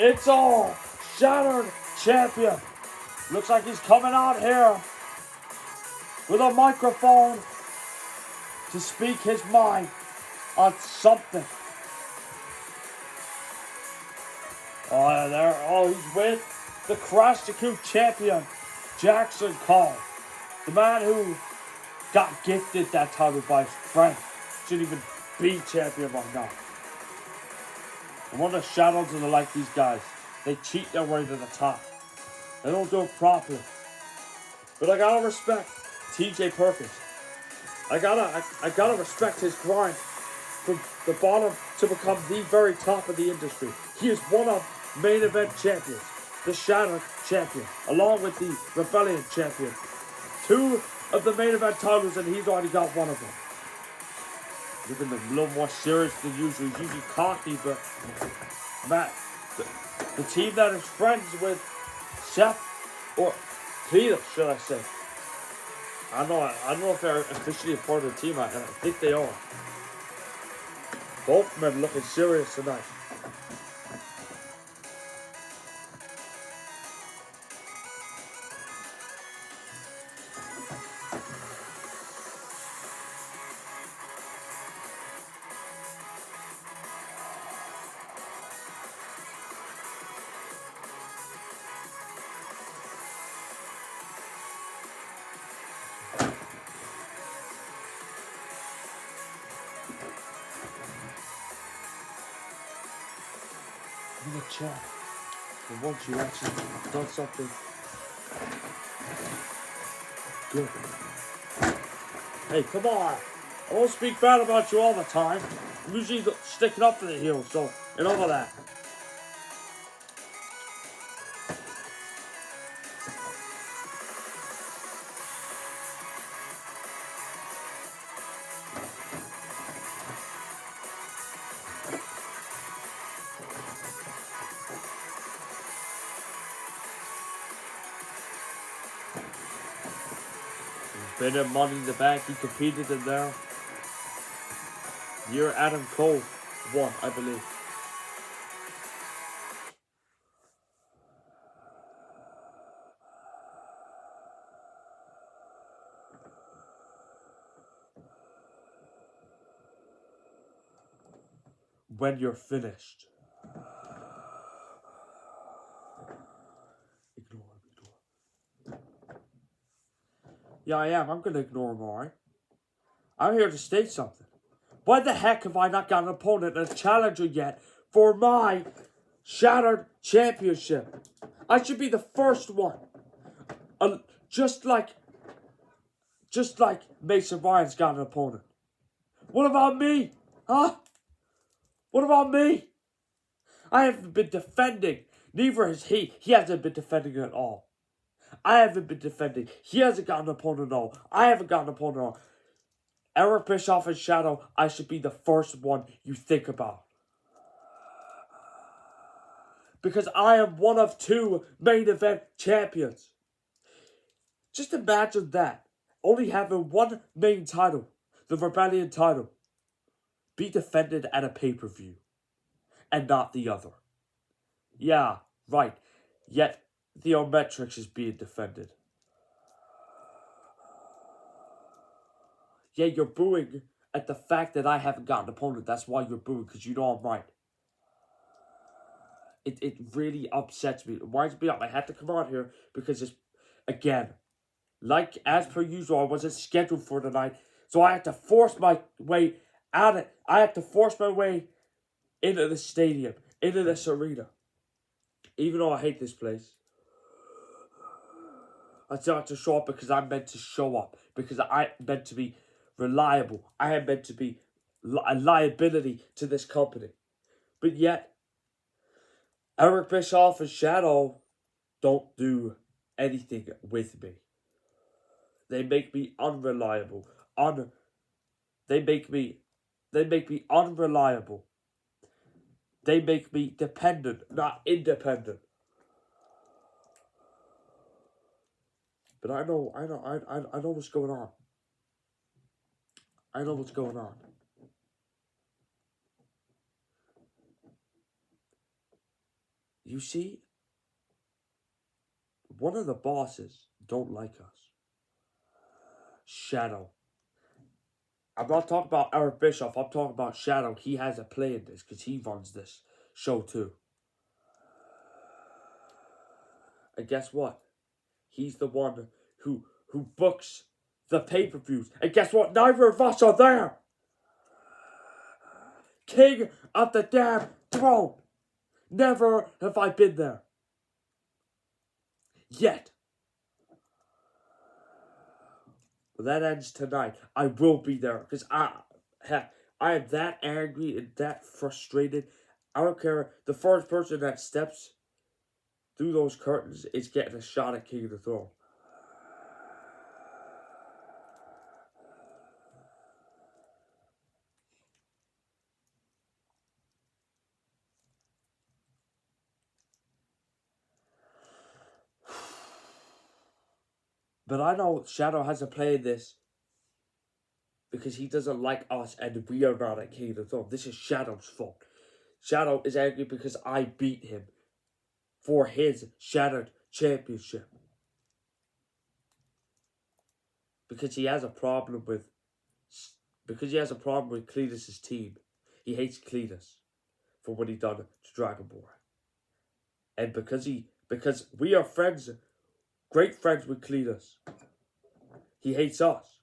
It's all Shattered Champion. Looks like he's coming out here with a microphone to speak his mind on something. Oh, there. Oh, he's with the Crash the Coop champion, Karl. The man who got gifted that title by his friend. Shouldn't even be champion right now. And one of the shadows are like these guys. They cheat their way to the top. They don't do it properly. But I gotta respect TJ Perkins. I gotta respect his grind from the bottom to become the very top of the industry. He is one of main event champions, the Shattered champion, along with the Rebellion champion. Two of the main event titles, and he's already got one of them. Looking a little more serious than usual. He's usually cocky, but Matt, the team that is friends with Seth, or Peter, should I say? I don't know if they're officially a part of the team. I think they are. Both men looking serious tonight. In the chat, and once you actually done something good. Hey, come on! I won't speak bad about you all the time. I'm usually sticking up for the heels, so enough of that. Been in Money in the Bank, he competed in there. Year Adam Cole won, I believe. When you're finished. Ignore him. Yeah, I am. I'm gonna ignore him, alright? I'm here to state something. Why the heck have I not got an opponent and a challenger yet for my Shattered Championship? I should be the first one. Just like Mason Ryan's got an opponent. What about me? Huh? What about me? I haven't been defending. Neither has he. He hasn't been defending at all. I haven't been defending. He hasn't got an opponent at all. I haven't got an opponent at all. Eric Bischoff and Shadow, I should be the first one you think about. Because I am one of two main event champions. Just imagine that. Only having one main title, the Rebellion title, be defended at a pay-per-view. And not the other. Yeah, right. Yet, Theometrics is being defended. Yeah, you're booing at the fact that I haven't got an opponent. That's why you're booing, because you know I'm right. It really upsets me. It winds me up. I had to come out here because it's, again, like as per usual, I wasn't scheduled for tonight. So I had to force my way out of it. I had to force my way into the stadium, into this arena. Even though I hate this place. I still have to show up because I'm meant to show up. Because I'm meant to be reliable. I am meant to be a liability to this company. But yet, Eric Bischoff and Shadow don't do anything with me. They make me unreliable. They make me unreliable. They make me dependent, not independent. But I know what's going on. I know what's going on. You see, one of the bosses don't like us. Shadow. I'm not talking about Eric Bischoff. I'm talking about Shadow. He has a play in this because he runs this show too. And guess what? He's the one who books the pay-per-views. And guess what? Neither of us are there. King of the damn throne. Never have I been there. Yet. When that ends tonight, I will be there. Because I am that angry and that frustrated. I don't care. The first person that steps through those curtains is getting a shot at King of the Throne. But I know Shadow has a play in this because he doesn't like us and we are not at King of the Throne. This is Shadow's fault. Shadow is angry because I beat him for his Shattered Championship. Because he has a problem with Cletus's team. He hates Cletus for what he done to Dragon Ball. And because we are friends, great friends with Cletus, he hates us.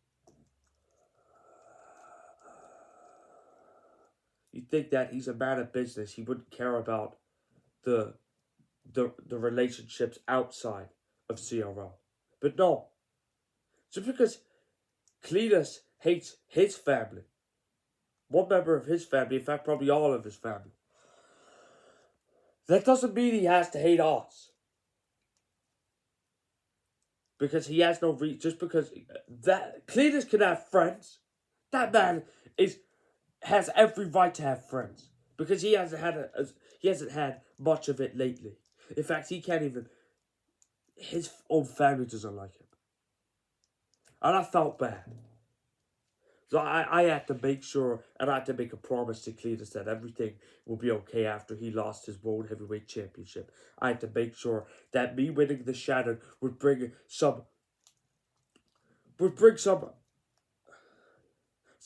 You'd think that he's a man of business. He wouldn't care about the relationships outside of CRL. But no. Just because Cletus hates his family, one member of his family, in fact probably all of his family, that doesn't mean he has to hate us. Because he has no reason. Just because that Cletus can have friends. That man has every right to have friends. Because he hasn't had much of it lately. In fact, he can't even. His own family doesn't like him. And I felt bad. So I had to make sure, and I had to make a promise to Cletus that everything will be okay after he lost his World Heavyweight Championship. I had to make sure that me winning the Shattered would bring some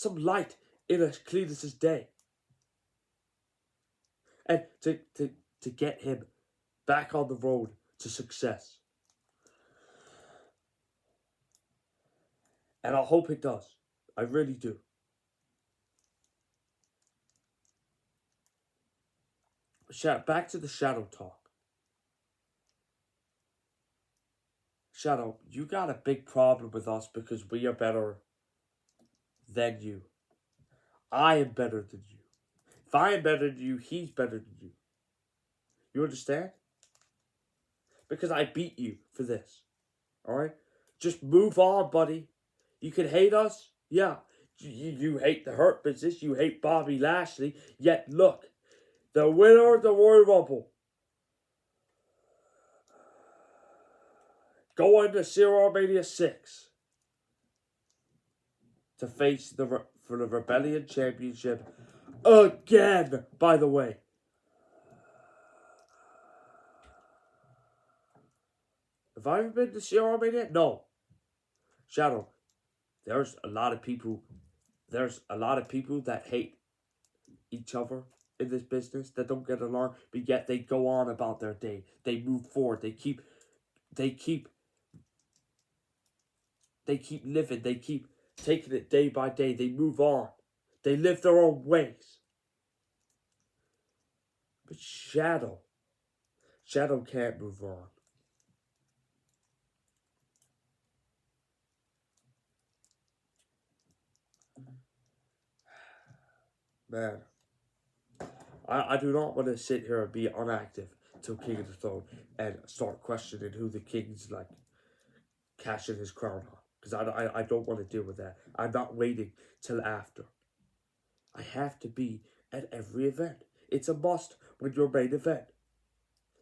light in Cletus's day. And to get him back on the road to success. And I hope it does. I really do. Back to the Shadow talk. Shadow, you got a big problem with us because we are better than you. I am better than you. If I am better than you, he's better than you. You understand? Because I beat you for this. Alright? Just move on, buddy. You can hate us. Yeah. You hate the Hurt Business. You hate Bobby Lashley. Yet look. The winner of the Royal Rumble. Going to WrestleMania 6. To face for the Rebellion Championship. Again, by the way. Have I ever been to WrestleMania? No. Shadow, there's a lot of people that hate each other in this business, that don't get along, but yet they go on about their day. They move forward. They keep living. They keep taking it day by day. They move on. They live their own ways. But Shadow can't move on. Man, I do not want to sit here and be inactive till King of the Throne and start questioning who the king's like cashing his crown on. Because I don't want to deal with that. I'm not waiting till after. I have to be at every event. It's a must when you're main event.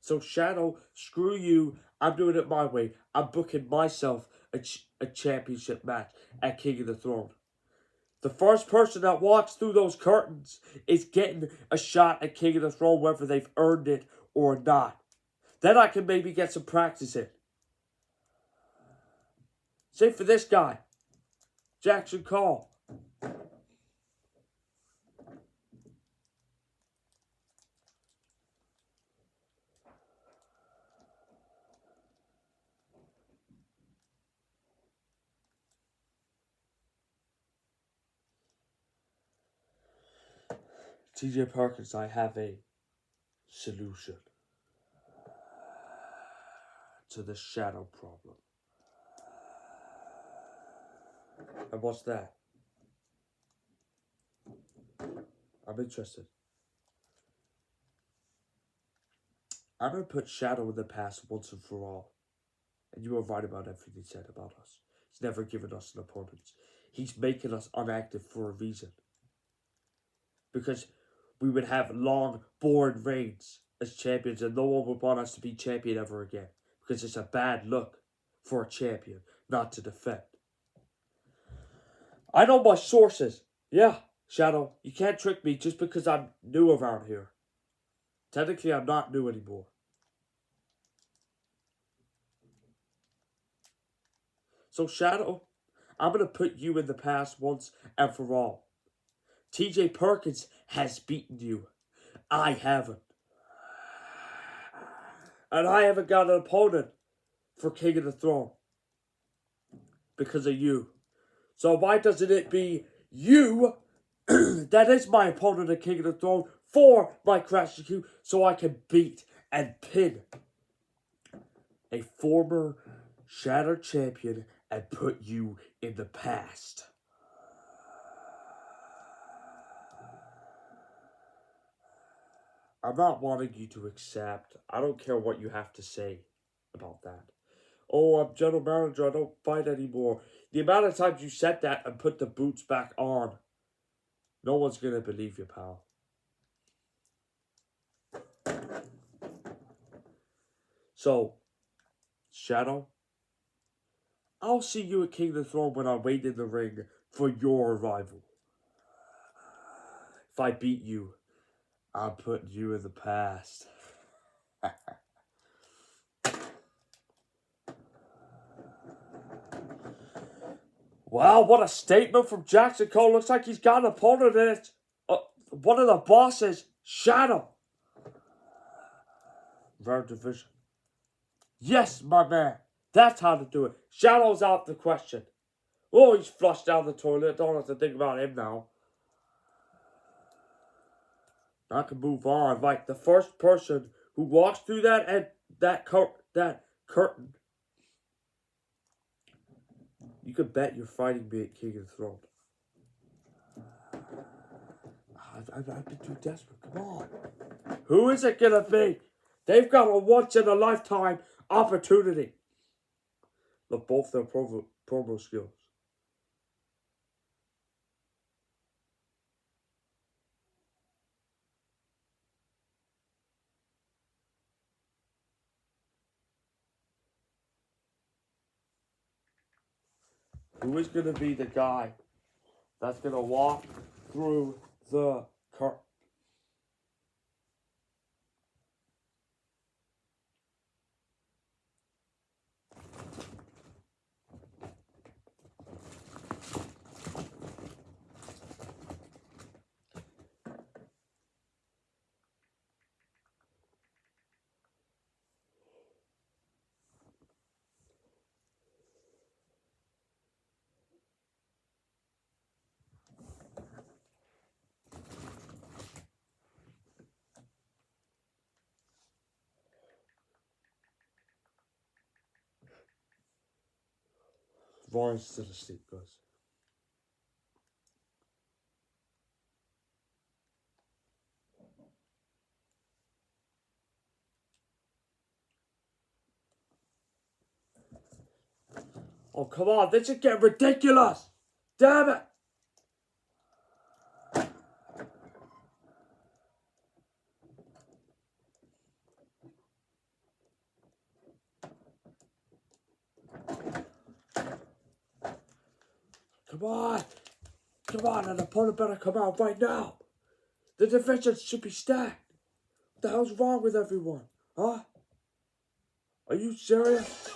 So Shadow, screw you. I'm doing it my way. I'm booking myself a championship match at King of the Throne. The first person that walks through those curtains is getting a shot at King of the Throne, whether they've earned it or not. Then I can maybe get some practice in. Same for this guy, Jackson Karl. TJ Perkins, I have a solution to the shadow problem. And what's that? I'm interested. I'm going to put Shadow in the past once and for all. And you were right about everything he said about us. He's never given us an opponent. He's making us inactive for a reason. Because we would have long, boring reigns as champions and no one would want us to be champion ever again. Because it's a bad look for a champion not to defend. I know my sources. Yeah, Shadow, you can't trick me just because I'm new around here. Technically, I'm not new anymore. So, Shadow, I'm going to put you in the past once and for all. TJ Perkins has beaten you. I haven't. And I haven't got an opponent for King of the Throne. Because of you. So why doesn't it be you that is my opponent at King of the Throne for my Crash Q so I can beat and pin a former Shattered champion and put you in the past? I'm not wanting you to accept. I don't care what you have to say about that. Oh, I'm general manager, I don't fight anymore. The amount of times you said that and put the boots back on, no one's going to believe you, pal. So, Shadow, I'll see you at King of the Throne when I wait in the ring for your arrival. If I beat you, I'm putting you in the past. Wow, what a statement from Jackson Cole. Looks like he's got an opponent in it. One of the bosses, Shadow. Rare division. Yes, my man. That's how to do it. Shadow's out the question. Oh, he's flushed down the toilet. Don't have to think about him now. I can move on. Like the first person who walks through that curtain, you could bet you're fighting me at King of the Throne. I've been too desperate. Come on. Who is it gonna be? They've got a once-in-a-lifetime opportunity. Look, both their promo skills. Who is gonna be the guy that's gonna walk through the curtain? Varn's still asleep, guys. Oh, come on. This is getting ridiculous. Damn it. Come on. Come on. An opponent better come out right now. The divisions should be stacked. What the hell's wrong with everyone? Huh? Are you serious?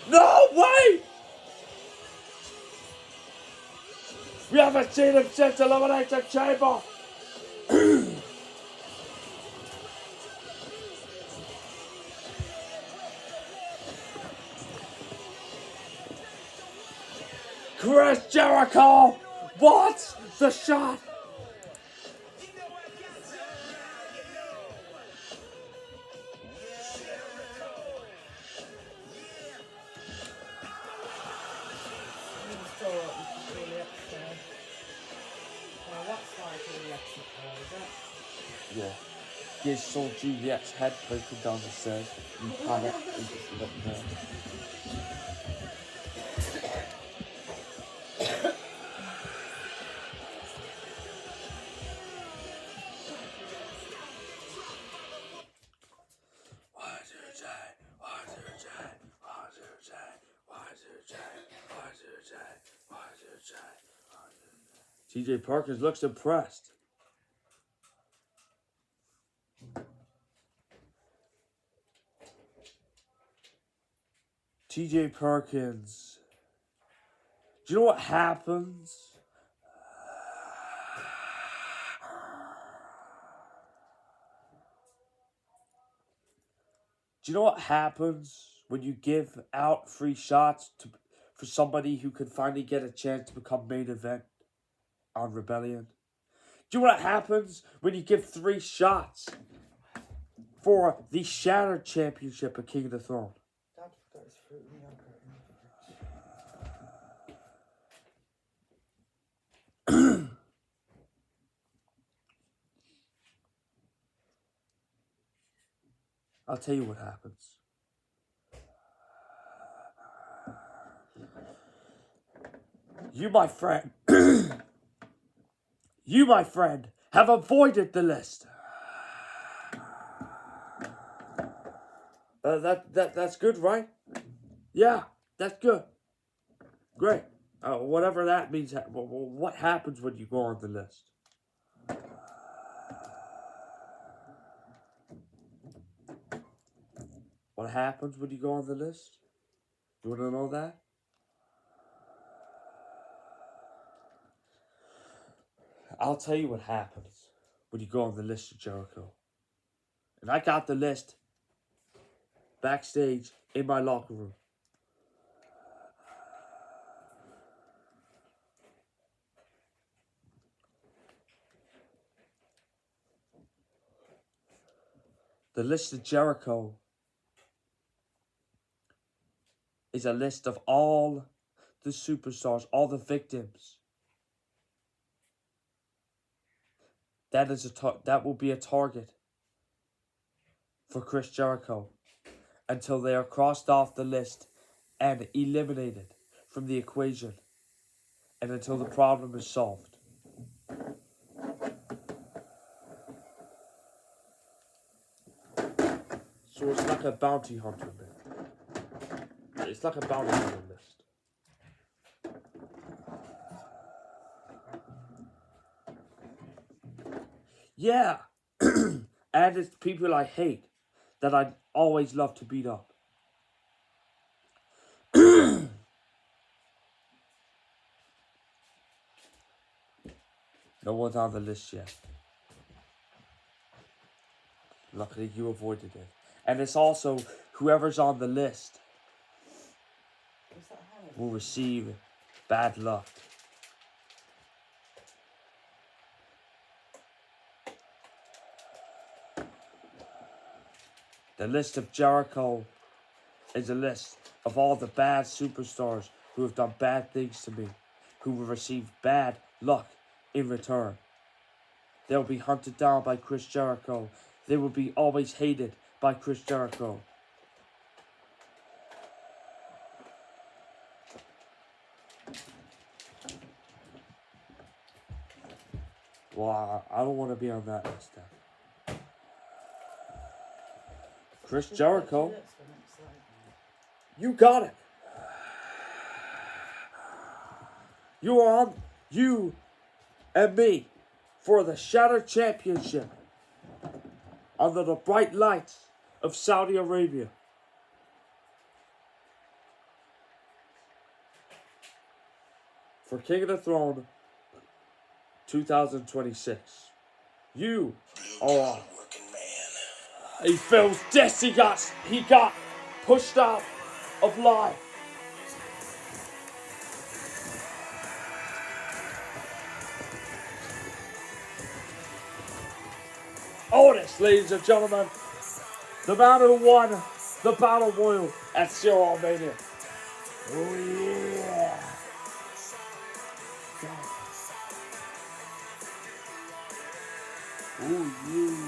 No way! We haven't seen him since Elimination Chamber. Chris Jericho! What's the shot? Yeah. He saw Juliet's head poking down the stairs. You panic and just let her. TJ Perkins looks impressed. TJ Perkins. Do you know what happens? Do you know what happens when you give out free shots for somebody who can finally get a chance to become main event on Rebellion? Do you know what happens when you give 3 shots for the Shattered Championship of King of the Throne? I'll tell you what happens. You, my friend, have avoided the list. That's good, right? Yeah, that's good. Great. Whatever that means. What happens when you go on the list? What happens when you go on the list? You want to know that? I'll tell you what happens when you go on the list of Jericho. And I got the list backstage in my locker room. The list of Jericho is a list of all the superstars, all the victims. That will be a target for Chris Jericho until they are crossed off the list and eliminated from the equation, and until the problem is solved. So it's like a bounty hunter list. It's like a bounty hunter list. Yeah. And it's people I hate that I'd always love to beat up. No one's on the list yet. Luckily you avoided it. And it's also whoever's on the list will receive bad luck. The list of Jericho is a list of all the bad superstars who have done bad things to me, who will receive bad luck in return. They'll be hunted down by Chris Jericho. They will be always hated by Chris Jericho. Well, I don't want to be on that list then. Chris Jericho, you got it. You are on, you and me, for the Shattered Championship under the bright lights of Saudi Arabia. For King of the Throne 2026. You are... He feels this. He got pushed out of line. Otis, ladies and gentlemen, the man who won the Battle Royal at Zero Mania. Oh yeah. Oh yeah.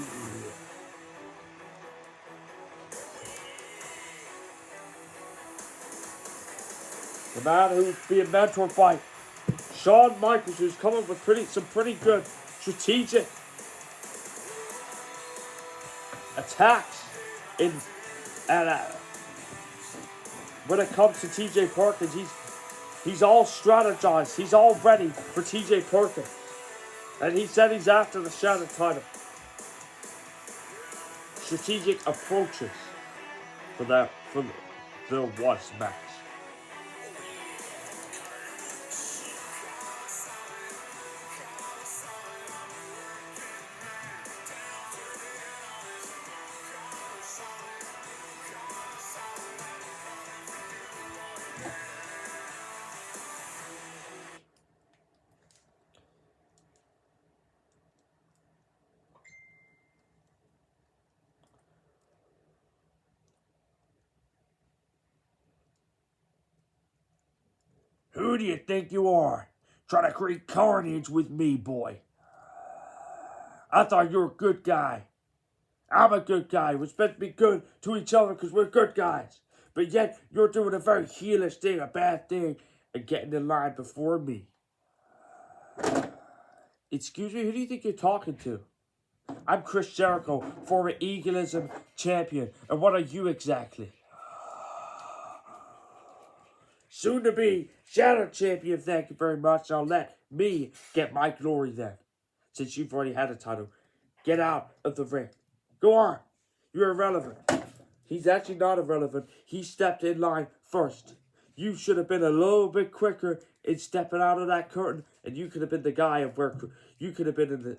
The man who's being mentored by Shawn Michaels, who's coming with some pretty good strategic attacks when it comes to TJ Perkins. He's all strategized. He's all ready for TJ Perkins. And he said he's after the Shattered title. Strategic approaches for the was match. Who do you think you are? Trying to create carnage with me, boy. I thought you were a good guy. I'm a good guy. We're supposed to be good to each other because we're good guys. But yet, you're doing a very heelish thing, a bad thing, and getting in line before me. Excuse me, who do you think you're talking to? I'm Chris Jericho, former Eagleism champion. And what are you exactly? Soon to be Shadow Champion, thank you very much. Now let me get my glory then. Since you've already had a title. Get out of the ring. Go on. You're irrelevant. He's actually not irrelevant. He stepped in line first. You should have been a little bit quicker in stepping out of that curtain, and you could have been the guy of where you could have been in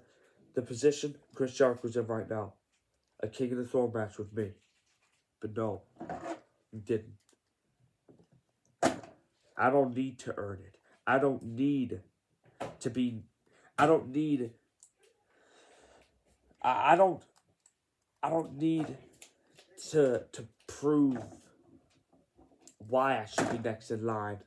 the position Chris Jericho's in right now. A King of the Throne match with me. But no, you didn't. I don't need to earn it. I don't need to be... I don't need to prove why I should be next in line.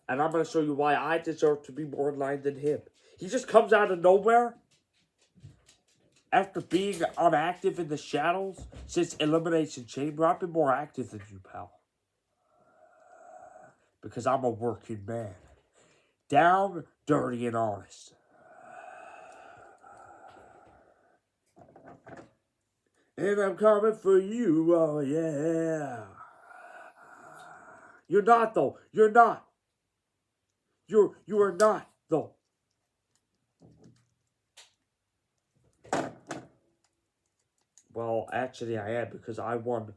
And I'm going to show you why I deserve to be more in line than him. He just comes out of nowhere after being inactive in the shadows since Elimination Chamber. I've been more active than you, pal. Because I'm a working man. Down, dirty, and honest. And I'm coming for you, oh yeah. You're not, though. You're not. You are not, though. Well, actually I am, because I won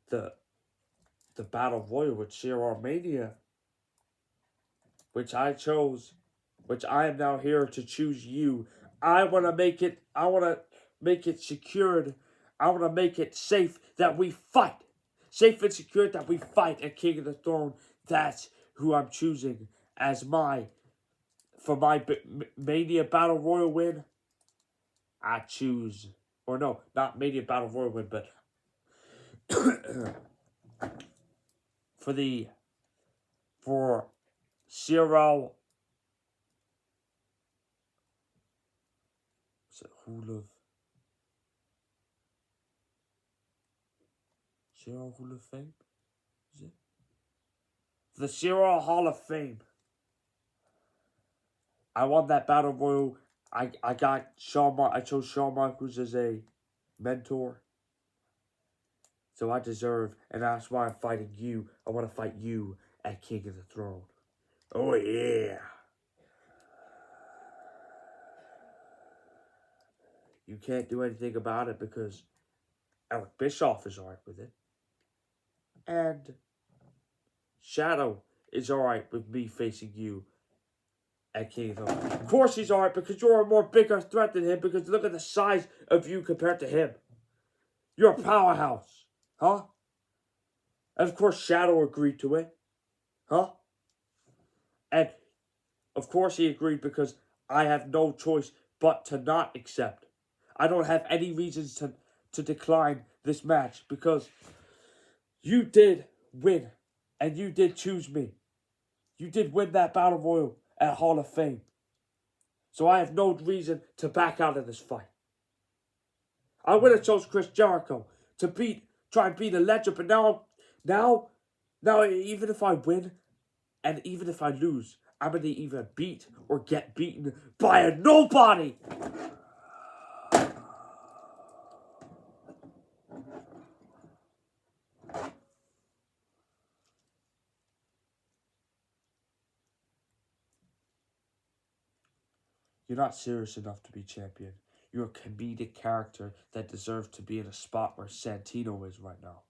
the Battle Royal with Sheer Mania, which I chose, which I am now here to choose you. I want to make it secured. I want to make it safe that we fight. Safe and secured that we fight at King of the Throne. That's who I'm choosing as for my Mania Battle Royal win. I choose, or no, not Mania Battle Royal win, but for Zero. Is it Zero Hall of Fame? Is it? The Zero Hall of Fame. I won that Battle Royal. I chose Shawn Michaels as a mentor. So I deserve, and that's why I'm fighting you. I want to fight you at King of the Throne. Oh yeah. you can't do anything about it because Eric Bischoff is alright with it. And Shadow is alright with me facing you at King of the Ring. Of course he's alright because you're a more bigger threat than him because look at the size of you compared to him. You're a powerhouse. Huh? And of course Shadow agreed to it. Huh? And of course he agreed because I have no choice but to not accept. I don't have any reasons to decline this match because you did win and you did choose me. You did win that Battle Royal at Hall of Fame. So I have no reason to back out of this fight. I would have chose Chris Jericho to try and beat a legend, but now, even if I win and even if I lose, I'm going to either beat or get beaten by a nobody. You're not serious enough to be champion. You're a comedic character that deserves to be in a spot where Santino is right now.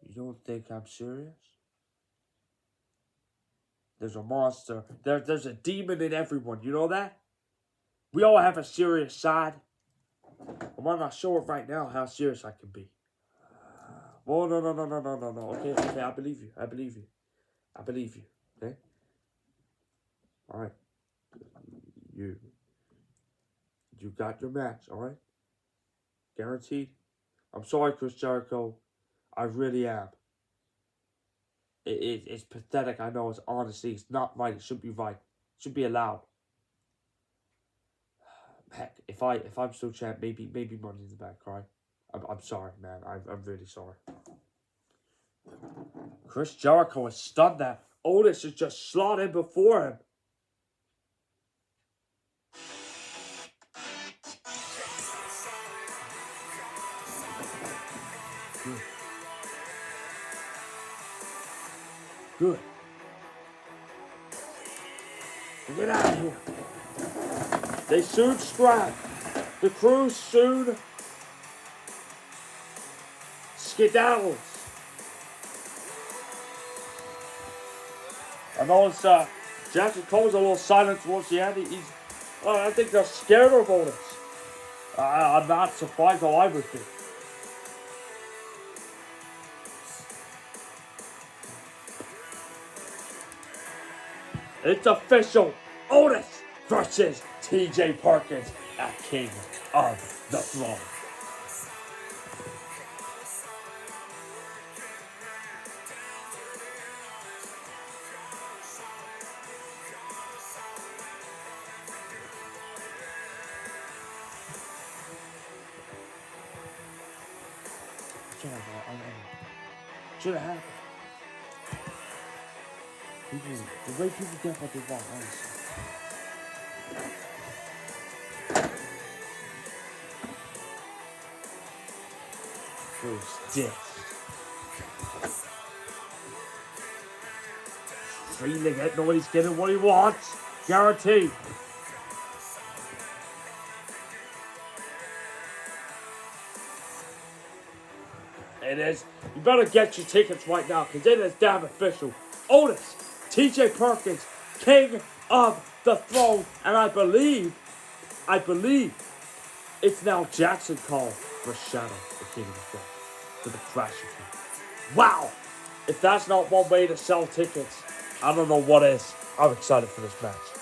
You don't think I'm serious? There's a monster. There's a demon in everyone. You know that? We all have a serious side. I might not show it right now how serious I can be. Oh, no. Okay, I believe you. I believe you. Okay? Alright. You got your match, alright? Guaranteed. I'm sorry, Chris Jericho. I really am. It's pathetic. I know it's honesty. It's not right. It should be right. It should be allowed. Heck, if I'm still champ, maybe Money in the Bank, alright? I'm sorry, man. I'm really sorry. Chris Jericho is stunned that Otis is just slotted before him. Good. Get out of here. They soon scrap. The crew soon skedaddles. I know it's Jackson Cole's a little silent towards the end. I think they're scared of Otis. I'm not surprised how I would be. It's official. Otis versus TJ Perkins at King of the Throne. Should have happened. The way people get what they want, honestly. Who's this? Feeling it, nobody's getting what he wants. Guaranteed. It is. You better get your tickets right now because it is damn official. Otis, TJ Perkins, King of the Throne. And I believe it's now Jackson Karl for Shadow, the King of the Throne, for the Crash Team. Wow! If that's not one way to sell tickets, I don't know what is. I'm excited for this match.